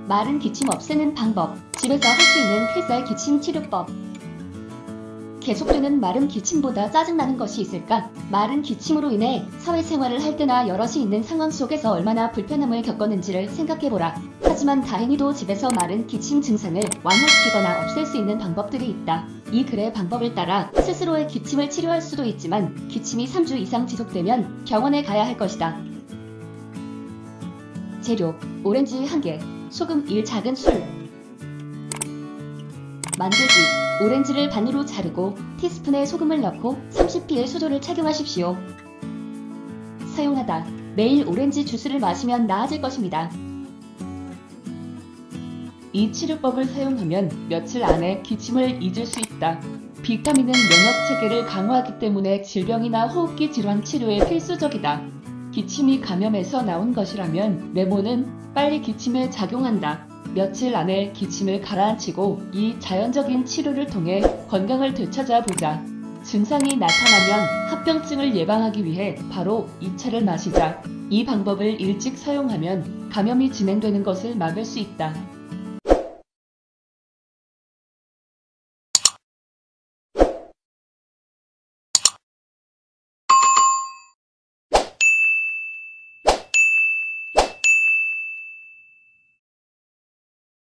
마른 기침 없애는 방법. 집에서 할 수 있는 필살 기침 치료법. 계속되는 마른 기침보다 짜증나는 것이 있을까? 마른 기침으로 인해 사회생활을 할 때나 여럿이 있는 상황 속에서 얼마나 불편함을 겪었는지를 생각해보라. 하지만 다행히도 집에서 마른 기침 증상을 완화시키거나 없앨 수 있는 방법들이 있다. 이 글의 방법을 따라 스스로의 기침을 치료할 수도 있지만 기침이 3주 이상 지속되면 병원에 가야 할 것이다. 재료: 오렌지 1개, 소금 1 작은 술. 만들기: 오렌지를 반으로 자르고 티스푼에 소금을 넣고 30pl 수도를 착용하십시오. 사용하다: 매일 오렌지 주스를 마시면 나아질 것입니다. 이 치료법을 사용하면 며칠 안에 기침을 잊을 수 있다. 비타민은 면역 체계를 강화하기 때문에 질병이나 호흡기 질환 치료에 필수적이다. 기침이 감염에서 나온 것이라면 레몬은 빨리 기침에 작용한다. 며칠 안에 기침을 가라앉히고 이 자연적인 치료를 통해 건강을 되찾아 보자. 증상이 나타나면 합병증을 예방하기 위해 바로 이 차를 마시자. 이 방법을 일찍 사용하면 감염이 진행되는 것을 막을 수 있다.